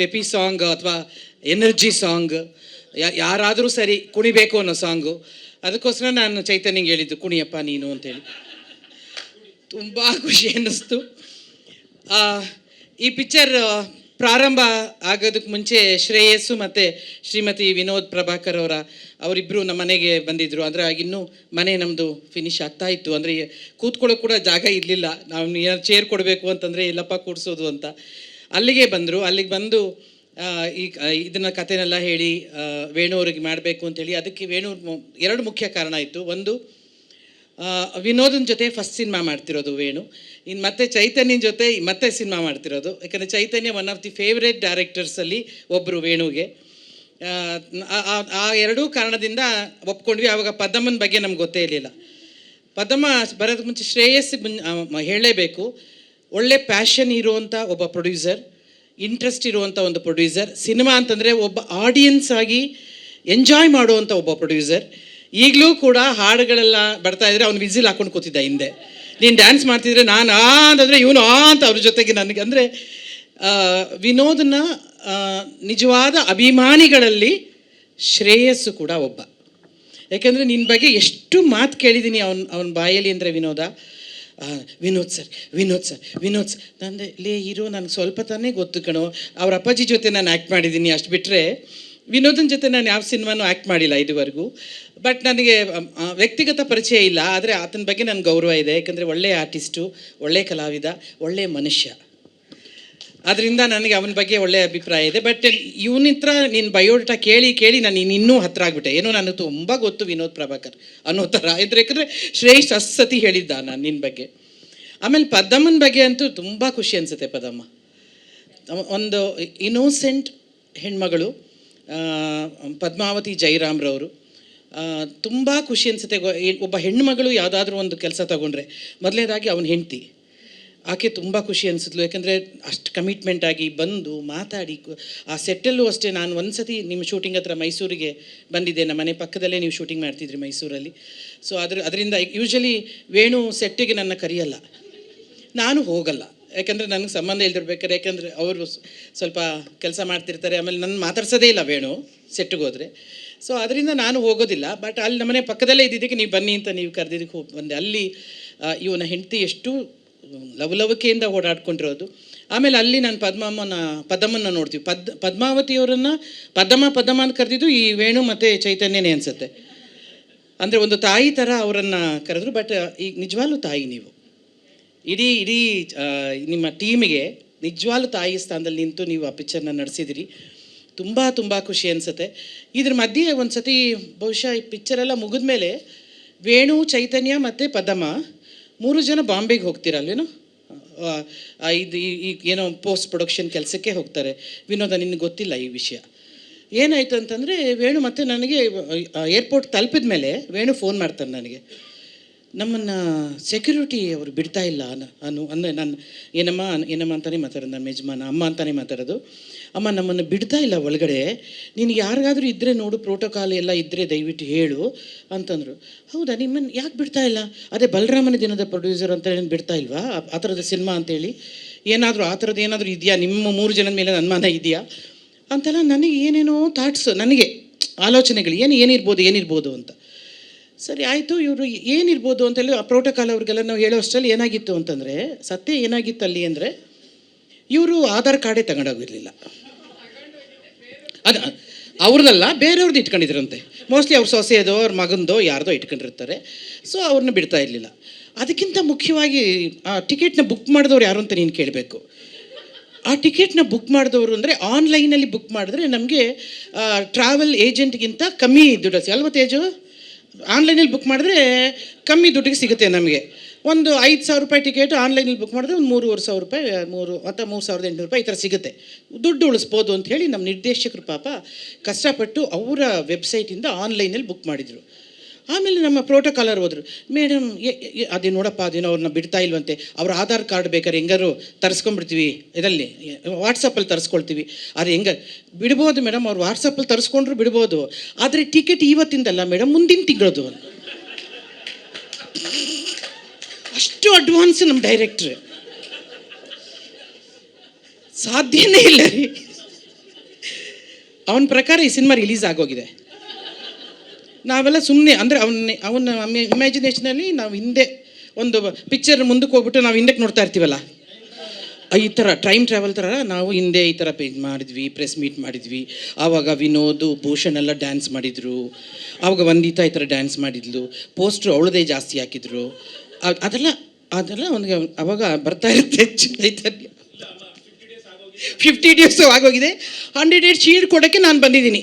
Peppy song ಅಥವಾ energy song, ಯಾರಾದರೂ ಸರಿ ಕುಣಿಬೇಕು ಅನ್ನೋ ಸಾಂಗು. ಅದಕ್ಕೋಸ್ಕರ ನಾನು ಚೈತನ್ಯಂಗೆ ಹೇಳಿದ್ದು ಕುಣಿಯಪ್ಪ ನೀನು ಅಂತೇಳಿ. ತುಂಬ ಖುಷಿ ಅನ್ನಿಸ್ತು. ಈ ಪಿಕ್ಚರ್ ಪ್ರಾರಂಭ ಆಗೋದಕ್ಕೆ ಮುಂಚೆ ಶ್ರೇಯಸ್ಸು ಮತ್ತು ಶ್ರೀಮತಿ ವಿನೋದ್ ಪ್ರಭಾಕರ್ ಅವರಿಬ್ಬರು ನಮ್ಮ ಮನೆಗೆ ಬಂದಿದ್ದರು. ಅಂದರೆ ಆಗಿನ್ನೂ ಮನೆ ನಮ್ಮದು ಫಿನಿಶ್ ಆಗ್ತಾಯಿತ್ತು. ಅಂದರೆ ಕೂತ್ಕೊಳ್ಳೋಕೆ ಕೂಡ ಜಾಗ ಇರಲಿಲ್ಲ. ನಾವು ಏನಾದ್ರು ಚೇರ್ ಕೊಡಬೇಕು ಅಂತಂದರೆ ಎಲ್ಲಪ್ಪ ಕೂಡಿಸೋದು ಅಂತ. ಅಲ್ಲಿಗೆ ಬಂದರು. ಅಲ್ಲಿಗೆ ಬಂದು ಇದನ್ನು ಕಥೆನೆಲ್ಲ ಹೇಳಿ ವೇಣು ಅವ್ರಿಗೆ ಮಾಡಬೇಕು ಅಂತೇಳಿ. ಅದಕ್ಕೆ ವೇಣು ಎರಡು ಮುಖ್ಯ ಕಾರಣ ಇತ್ತು. ಒಂದು, ವಿನೋದನ ಜೊತೆ ಫಸ್ಟ್ ಸಿನಿಮಾ ಮಾಡ್ತಿರೋದು ವೇಣು. ಇನ್ನು ಮತ್ತೆ ಚೈತನ್ಯನ ಜೊತೆ ಮತ್ತೆ ಸಿನಿಮಾ ಮಾಡ್ತಿರೋದು. ಯಾಕಂದರೆ ಚೈತನ್ಯ ಒನ್ ಆಫ್ ದಿ ಫೇವ್ರೇಟ್ ಡೈರೆಕ್ಟರ್ಸಲ್ಲಿ ಒಬ್ಬರು ವೇಣುಗೆ. ಆ ಎರಡೂ ಕಾರಣದಿಂದ ಒಪ್ಕೊಂಡ್ವಿ. ಆವಾಗ ಪದ್ಮನ ಬಗ್ಗೆ ನಮ್ಗೆ ಗೊತ್ತೇ ಇರಲಿಲ್ಲ. ಪದ್ಮ ಬರೋದಕ್ಕೆ ಮುಂಚೆ ಶ್ರೇಯಸ್ ಹೇಳಲೇಬೇಕು, ಒಳ್ಳೆ ಪ್ಯಾಷನ್ ಇರುವಂಥ ಒಬ್ಬ ಪ್ರೊಡ್ಯೂಸರ್, ಇಂಟ್ರೆಸ್ಟ್ ಇರುವಂಥ ಒಂದು ಪ್ರೊಡ್ಯೂಸರ್. ಸಿನಿಮಾ ಅಂತಂದರೆ ಒಬ್ಬ ಆಡಿಯನ್ಸ್ ಆಗಿ ಎಂಜಾಯ್ ಮಾಡುವಂಥ ಒಬ್ಬ ಪ್ರೊಡ್ಯೂಸರ್. ಈಗಲೂ ಕೂಡ ಹಾಡುಗಳೆಲ್ಲ ಬರ್ತಾಯಿದ್ರೆ ಅವ್ನು ವಿಸಿಲ್ ಹಾಕೊಂಡು ಕೂತಿದ್ದ ಹಿಂದೆ. ನೀನು ಡ್ಯಾನ್ಸ್ ಮಾಡ್ತಿದ್ರೆ ನಾನು ಅಂತಂದರೆ ಇವನು ಅಂತ ಅವ್ರ ಜೊತೆಗೆ ನನಗೆ. ಅಂದರೆ ವಿನೋದನ ನಿಜವಾದ ಅಭಿಮಾನಿಗಳಲ್ಲಿ ಶ್ರೇಯಸ್ಸು ಕೂಡ ಒಬ್ಬ. ಯಾಕೆಂದರೆ ನಿನ್ನ ಬಗ್ಗೆ ಎಷ್ಟು ಮಾತು ಕೇಳಿದ್ದೀನಿ ಅವನ ಬಾಯಲ್ಲಿ ಅಂದರೆ Vinod sir Vinod sir Vinod sir. ನಂದೆ ಲೇ ಹೀರೋ ನನಗೆ ಸ್ವಲ್ಪ ತಾನೇ ಗೊತ್ತು ಕಣೋ. ಅವ್ರ ಅಪ್ಪಾಜಿ ಜೊತೆ ನಾನು ಆ್ಯಕ್ಟ್ ಮಾಡಿದ್ದೀನಿ, ಅಷ್ಟು ಬಿಟ್ಟರೆ ವಿನೋದನ ಜೊತೆ ನಾನು ಯಾವ ಸಿನಿಮಾನೂ ಆ್ಯಕ್ಟ್ ಮಾಡಿಲ್ಲ ಇದುವರೆಗೂ. ಬಟ್ ನನಗೆ ವ್ಯಕ್ತಿಗತ ಪರಿಚಯ ಇಲ್ಲ, ಆದರೆ ಆತನ ಬಗ್ಗೆ ನನಗೆ ಗೌರವ ಇದೆ. ಯಾಕಂದರೆ ಒಳ್ಳೆಯ ಆರ್ಟಿಸ್ಟು, ಒಳ್ಳೆಯ ಕಲಾವಿದ, ಒಳ್ಳೆಯ ಮನುಷ್ಯ. ಅದರಿಂದ ನನಗೆ ಅವನ ಬಗ್ಗೆ ಒಳ್ಳೆಯ ಅಭಿಪ್ರಾಯ ಇದೆ. ಬಟ್ ಇವನಿತ್ರ ನಿನ್ನ ಬಯೋಡಾಟಾ ಕೇಳಿ ನಾನು ಇನ್ನೂ ಹತ್ತಿರ ಆಗಿಬಿಟ್ಟೆ. ಏನೋ ನನಗೆ ತುಂಬ ಗೊತ್ತು ವಿನೋದ್ ಪ್ರಭಾಕರ್ ಅನ್ನೋ ಥರ ಇದ್ರೆ. ಯಾಕಂದರೆ ಶ್ರೇಷ್ಠ ಸತಿ ಹೇಳಿದ್ದ ನಾನು ನಿನ್ನ ಬಗ್ಗೆ. ಆಮೇಲೆ ಪದ್ಮನ ಬಗ್ಗೆ ಅಂತೂ ತುಂಬ ಖುಷಿ ಅನಿಸುತ್ತೆ. ಪದ್ಮ ಒಂದು ಇನ್ನೋಸೆಂಟ್ ಹೆಣ್ಮಗಳು, ಪದ್ಮಾವತಿ ಜಯರಾಮ್ರವರು. ತುಂಬ ಖುಷಿ ಅನಿಸುತ್ತೆ. ಒಬ್ಬ ಹೆಣ್ಮಗಳು ಯಾವುದಾದ್ರೂ ಒಂದು ಕೆಲಸ ತಗೊಂಡ್ರೆ ಮೊದಲನೇದಾಗಿ ಅವನ ಹೆಂಡತಿ, ಆಕೆ ತುಂಬ ಖುಷಿ ಅನಿಸಿದ್ಲು. ಯಾಕಂದರೆ ಅಷ್ಟು ಕಮಿಟ್ಮೆಂಟಾಗಿ ಬಂದು ಮಾತಾಡಿ. ಆ ಸೆಟ್ಟಲ್ಲೂ ಅಷ್ಟೇ. ನಾನು ಒಂದು ಸತಿ ನಿಮ್ಮ ಶೂಟಿಂಗ್ ಹತ್ರ ಮೈಸೂರಿಗೆ ಬಂದಿದ್ದೆ. ನಮ್ಮ ಮನೆ ಪಕ್ಕದಲ್ಲೇ ನೀವು ಶೂಟಿಂಗ್ ಮಾಡ್ತಿದ್ರಿ ಮೈಸೂರಲ್ಲಿ. ಸೊ ಅದರಿಂದ ಯೂಶ್ವಲಿ ವೇಣು ಸೆಟ್ಟಿಗೆ ನನ್ನ ಕರೆಯಲ್ಲ, ನಾನು ಹೋಗಲ್ಲ. ಯಾಕಂದರೆ ನನಗೆ ಸಂಬಂಧ ಇಲ್ದಿರ್ಬೇಕಾದ್ರೆ. ಯಾಕಂದರೆ ಅವರು ಸ್ವಲ್ಪ ಕೆಲಸ ಮಾಡ್ತಿರ್ತಾರೆ. ಆಮೇಲೆ ನನ್ನ ಮಾತಾಡ್ಸೋದೇ ಇಲ್ಲ ವೇಣು ಸೆಟ್ಟಿಗೆ ಹೋದರೆ. ಸೊ ಅದರಿಂದ ನಾನು ಹೋಗೋದಿಲ್ಲ. ಬಟ್ ಅಲ್ಲಿ ನಮ್ಮನೆ ಪಕ್ಕದಲ್ಲೇ ಇದ್ದಿದ್ದಕ್ಕೆ ನೀವು ಬನ್ನಿ ಅಂತ ನೀವು ಕರೆದಿದ್ದಕ್ಕೆ ಹೋಗಿ ಬಂದೆ. ಅಲ್ಲಿ ಇವನ ಹೆಂಡತಿ ಎಷ್ಟು ಲವಲವಿಕೆಯಿಂದ ಓಡಾಡ್ಕೊಂಡಿರೋದು. ಆಮೇಲೆ ಅಲ್ಲಿ ನಾನು ಪದ್ಮನ್ನ ನೋಡ್ತೀವಿ. ಪದ್ಮಾವತಿಯವರನ್ನು ಪದ್ಮ ಅಂತ ಕರೆದಿದ್ದು ಈ ವೇಣು ಮತ್ತು ಚೈತನ್ಯನೇ ಅನಿಸುತ್ತೆ. ಅಂದರೆ ಒಂದು ತಾಯಿ ಥರ ಅವರನ್ನು ಕರೆದ್ರು. ಬಟ್ ಈಗ ನಿಜವಾಗ್ಲೂ ತಾಯಿ ನೀವು. ಇಡೀ ನಿಮ್ಮ ಟೀಮಿಗೆ ನಿಜವಾಗ್ಲೂ ತಾಯಿ ಸ್ಥಾನದಲ್ಲಿ ನಿಂತು ನೀವು ಆ ಪಿಕ್ಚರ್ನ ನಡೆಸಿದಿರಿ. ತುಂಬ ಖುಷಿ ಅನಿಸುತ್ತೆ. ಇದ್ರ ಮಧ್ಯೆ ಒಂದು ಸತಿ ಬಹುಶಃ ಈ ಪಿಕ್ಚರೆಲ್ಲ ಮುಗಿದ ಮೇಲೆ ವೇಣು, ಚೈತನ್ಯ ಮತ್ತು ಪದ್ಮ 3 ಜನ ಬಾಂಬೆಗೆ ಹೋಗ್ತೀರಲ್ವೇನೋ. ಈಗ ಏನೋ ಪೋಸ್ಟ್ ಪ್ರೊಡಕ್ಷನ್ ಕೆಲಸಕ್ಕೆ ಹೋಗ್ತಾರೆ. ವಿನೋದ, ನಿನಗೆ ಗೊತ್ತಿಲ್ಲ ಈ ವಿಷಯ. ಏನಾಯಿತು ಅಂತಂದರೆ ವೇಣು ಮತ್ತು ನನಗೆ ಏರ್ಪೋರ್ಟ್ ತಲುಪಿದ ಮೇಲೆ ವೇಣು ಫೋನ್ ಮಾಡ್ತಾನೆ ನನಗೆ. ನಮ್ಮನ್ನು ಸೆಕ್ಯೂರಿಟಿ ಅವರು ಬಿಡ್ತಾ ಇಲ್ಲ ಅಂದರೆ ನಾನು ಏನಮ್ಮ ಅಂತಲೇ ಮಾತಾಡೋದು. ನನ್ನ ಯಜಮಾನ ಅಮ್ಮ ಅಂತಲೇ ಮಾತಾಡೋದು. ಅಮ್ಮ, ನಮ್ಮನ್ನು ಬಿಡ್ತಾ ಇಲ್ಲ ಒಳಗಡೆ. ನಿನಗೆ ಯಾರಿಗಾದರೂ ಇದ್ದರೆ ನೋಡು, ಪ್ರೋಟೋಕಾಲ್ ಎಲ್ಲ ಇದ್ದರೆ ದಯವಿಟ್ಟು ಹೇಳು ಅಂತಂದರು. ಹೌದಾ, ನಿಮ್ಮನ್ನು ಯಾಕೆ ಬಿಡ್ತಾ ಇಲ್ಲ? ಅದೇ ಬಲರಾಮನ ದಿನದ ಪ್ರೊಡ್ಯೂಸರ್ ಅಂತ ಏನು ಬಿಡ್ತಾ ಇಲ್ವಾ ಆ ಥರದ ಸಿನಿಮಾ ಅಂತೇಳಿ? ಏನಾದರೂ ಆ ಥರದ್ದು ಏನಾದರೂ ಇದೆಯಾ? ನಿಮ್ಮ 3 ಜನದ ಮೇಲೆ ಅನುಮಾನ ಇದೆಯಾ ಅಂತೆಲ್ಲ ನನಗೆ ಏನೇನೋ ಥಾಟ್ಸು, ನನಗೆ ಆಲೋಚನೆಗಳು ಏನಿರ್ಬೋದು ಅಂತ. ಸರಿ ಆಯಿತು, ಇವರು ಏನಿರ್ಬೋದು ಅಂತೇಳಿ ಆ ಪ್ರೋಟೋಕಾಲ್ ಅವ್ರಿಗೆಲ್ಲ ನಾವು ಹೇಳೋ ಅಷ್ಟರಲ್ಲಿ ಏನಾಗಿತ್ತು ಅಂತಂದರೆ, ಸತ್ಯ ಏನಾಗಿತ್ತು ಅಲ್ಲಿ ಅಂದರೆ, ಇವರು ಆಧಾರ್ ಕಾರ್ಡೇ ತಗೊಂಡೋಗಿರಲಿಲ್ಲ. ಅದು ಅವ್ರದ್ದಲ್ಲ, ಬೇರೆಯವ್ರದ್ದು ಇಟ್ಕೊಂಡಿದ್ರಂತೆ. ಮೋಸ್ಟ್ಲಿ ಅವ್ರ ಸೊಸೆಯದೋ ಅವ್ರ ಮಗಂದೋ ಯಾರ್ದೋ ಇಟ್ಕೊಂಡಿರ್ತಾರೆ. ಸೊ ಅವ್ರನ್ನ ಬಿಡ್ತಾ ಇರಲಿಲ್ಲ. ಅದಕ್ಕಿಂತ ಮುಖ್ಯವಾಗಿ ಆ ಟಿಕೆಟ್ನ ಬುಕ್ ಮಾಡಿದವ್ರು ಯಾರು ಅಂತ ನೀನು ಕೇಳಬೇಕು. ಆ ಟಿಕೆಟ್ನ ಬುಕ್ ಮಾಡಿದವರು ಅಂದರೆ ಆನ್ಲೈನಲ್ಲಿ ಬುಕ್ ಮಾಡಿದ್ರೆ ನಮಗೆ ಟ್ರಾವೆಲ್ ಏಜೆಂಟ್ಗಿಂತ ಕಮ್ಮಿ ದುಡ್ಡು ಅಲ್ವ ತೇಜು? ಆನ್ಲೈನಲ್ಲಿ ಬುಕ್ ಮಾಡಿದ್ರೆ ಕಮ್ಮಿ ದುಡ್ಡಿಗೆ ಸಿಗುತ್ತೆ ನಮಗೆ. ಒಂದು 5,000 ರೂಪಾಯಿ ಟಿಕೆಟ್ ಆನ್ಲೈನಲ್ಲಿ ಬುಕ್ ಮಾಡಿದ್ರೆ ಒಂದು 3,500 ರೂಪಾಯಿ, 3,800 ರೂಪಾಯಿ ಈ ಥರ ಸಿಗುತ್ತೆ. ದುಡ್ಡು ಉಳಿಸ್ಬೋದು ಅಂತ ಹೇಳಿ ನಮ್ಮ ನಿರ್ದೇಶಕರು ಪಾಪ ಕಷ್ಟಪಟ್ಟು ಅವರ ವೆಬ್ಸೈಟಿಂದ ಆನ್ಲೈನಲ್ಲಿ ಬುಕ್ ಮಾಡಿದರು. ಆಮೇಲೆ ನಮ್ಮ ಪ್ರೋಟೋಕಾಲರ್ ಹೋದರು. ಮೇಡಮ್ ಅದೇ ನೋಡಪ್ಪ, ಅದೇನೋ ಅವ್ರನ್ನ ಬಿಡ್ತಾ ಇಲ್ವಂತೆ. ಅವ್ರ ಆಧಾರ್ ಕಾರ್ಡ್ ಬೇಕಾದ್ರೆ ಹೆಂಗಾರು ತರಿಸ್ಕೊಂಡ್ಬಿಡ್ತೀವಿ, ಇದರಲ್ಲಿ ವಾಟ್ಸಪ್ಪಲ್ಲಿ ತರಿಸ್ಕೊಳ್ತೀವಿ. ಅದು ಹೆಂಗೆ ಬಿಡ್ಬೋದು ಮೇಡಮ್? ಅವ್ರು ವಾಟ್ಸಪ್ಪಲ್ಲಿ ತರಿಸ್ಕೊಂಡ್ರು ಬಿಡ್ಬೋದು, ಆದರೆ ಟಿಕೆಟ್ ಇವತ್ತಿಂದಲ್ಲ ಮೇಡಮ್, ಮುಂದಿನ ತಿಂಗಳದು. ಅಷ್ಟು ಅಡ್ವಾನ್ಸ್ ನಮ್ಮ ಡೈರೆಕ್ಟ್ರ್. ಸಾಧ್ಯನೇ ಇಲ್ಲ ರೀ. ಅವನ ಪ್ರಕಾರ ಈ ಸಿನಿಮಾ ರಿಲೀಸ್ ಆಗೋಗಿದೆ. ನಾವೆಲ್ಲ ಸುಮ್ಮನೆ ಅಂದರೆ ಅವನ ಇಮ್ಯಾಜಿನೇಷನಲ್ಲಿ ನಾವು ಹಿಂದೆ ಒಂದು ಪಿಕ್ಚರ್ ಮುಂದಕ್ಕೆ ಹೋಗ್ಬಿಟ್ಟು ನಾವು ಹಿಂದಕ್ಕೆ ನೋಡ್ತಾ ಇರ್ತೀವಲ್ಲ, ಈ ಥರ ಟೈಮ್ ಟ್ರಾವೆಲ್ ಥರ ನಾವು ಹಿಂದೆ ಈ ಥರ ಪೇಜ್ ಮಾಡಿದ್ವಿ, ಪ್ರೆಸ್ ಮೀಟ್ ಮಾಡಿದ್ವಿ. ಆವಾಗ ವಿನೋದ್, ಭೂಷಣ್ ಎಲ್ಲ ಡ್ಯಾನ್ಸ್ ಮಾಡಿದರು. ಆವಾಗ ವಂದಿತಾ ಈ ಥರ ಡ್ಯಾನ್ಸ್ ಮಾಡಿದ್ಲು. ಪೋಸ್ಟ್ರು ಅವಳದೇ ಜಾಸ್ತಿ ಹಾಕಿದ್ರು. ಅದೆಲ್ಲ ಅವನಿಗೆ ಅವಾಗ ಬರ್ತಾ ಇರುತ್ತೆ ಚೈತನ್ಯ. 50 ಡೇಸ್ ಆಗೋಗಿದೆ. 100 ಡೇಸ್ ಶೀಲ್ಡ್ ಕೊಡೋಕ್ಕೆ ನಾನು ಬಂದಿದ್ದೀನಿ.